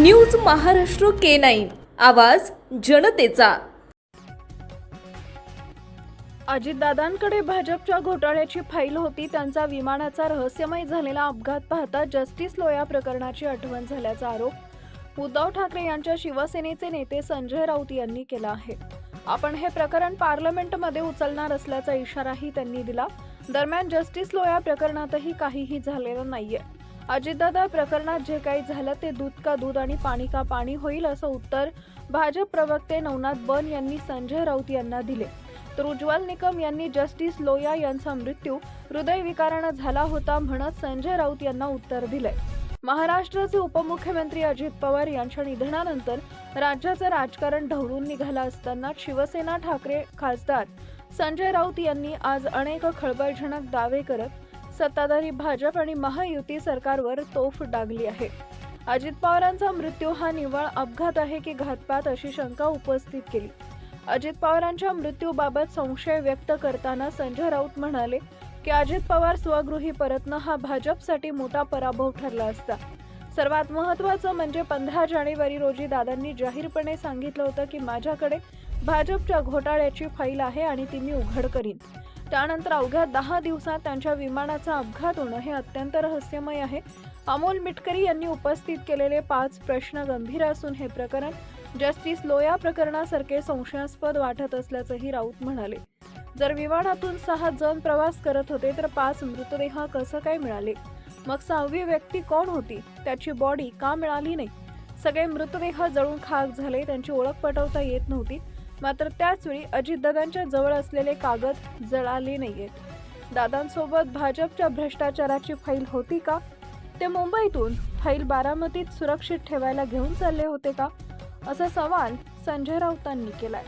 News Maharashtra K9 आवाज जनतेचा। अजितदादांकडे भाजपच्या घोटाळ्याची फाईल होती। त्यांचा विमानाचा रहस्यमय झालेला अपघात पाहता जस्टिस लोया प्रकरणाची आठवण झाल्याचा आरोप उद्धव ठाकरे यांच्या शिवसेनेचे नेते संजय राऊत यांनी केला आहे। आपण हे प्रकरण पार्लमेंटमध्ये उचलणार असल्याचा इशाराही त्यांनी दिला। दरम्यान जस्टिस लोया प्रकरणातही काहीही झालेलं नाहीये। अजितदादा प्रकरणात जे काही झालं ते दूध का दूध आणि पाणी का पाणी होईल असं उत्तर भाजप प्रवक्ते नवनाथ बन यांनी संजय राऊत यांना दिले। तर उज्ज्वल निकम यांनी जस्टिस लोया यांचा मृत्यू हृदयविकाराने झाला होता म्हणत संजय राऊत यांना उत्तर दिले। महाराष्ट्राचे उपमुख्यमंत्री अजित पवार यांच्या निधनानंतर राज्याचं राजकारण ढवळून निघालं असताना शिवसेना ठाकरे खासदार संजय राऊत यांनी आज अनेक खळबळजनक दावे करत सत्ताधारी भाजप आणि महायुती सरकारवर तोफ डागली आहे। अजित पवारांचा मृत्यू हा निव्वळ अपघात आहे की घातपात अशी शंका उपस्थित केली। अजित पवारांच्या मृत्यूबाबत संशय व्यक्त करताना संजय राऊत म्हणाले की अजित पवार स्वगृही परतणं हा भाजपसाठी मोठा पराभव ठरला असता। सर्वात महत्त्वाचं म्हणजे 15 जानेवारी रोजी दादांनी जाहीरपणे सांगितलं होतं की माझ्याकडे भाजपच्या घोटाळ्याची फाईल आहे आणि ती मी उघड करीन। त्यानंतर अवघ्या 10 दिवसात त्यांच्या विमानाचा अपघात होणं हे अत्यंत रहस्यमय आहे। अमोल मिटकरी यांनी उपस्थित केलेले 5 प्रश्न गंभीर असून हे प्रकरण जस्टिस लोया प्रकरणासारखे संशयास्पद वाटत असल्याचंही राऊत म्हणाले। जर विमानातून 6 जण प्रवास करत होते तर 5 मृतदेह कसं काय मिळाले? मग 6वी व्यक्ती कोण होती? त्याची बॉडी का मिळाली नाही? सगळे मृतदेह जळून खाक झाले, त्यांची ओळख पटवता येत नव्हती। मात्र त्याचवेळी अजितदादांच्या जवळ असलेले कागद जळाले नाहीयेत। दादांसोबत भाजपच्या भ्रष्टाचाराची फाईल होती का? ते मुंबईतून फाईल बारामतीत सुरक्षित ठेवायला घेऊन चालले होते का? असा सवाल संजय राऊतांनी केलाय।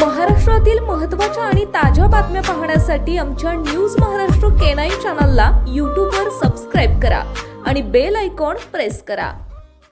महाराष्ट्रातील महत्त्वाच्या आणि ताज्या बातम्या पाहण्यासाठी आमच्या न्यूज महाराष्ट्र K9 चॅनलला YouTube वर सबस्क्राइब करा आणि बेल आयकॉन प्रेस करा।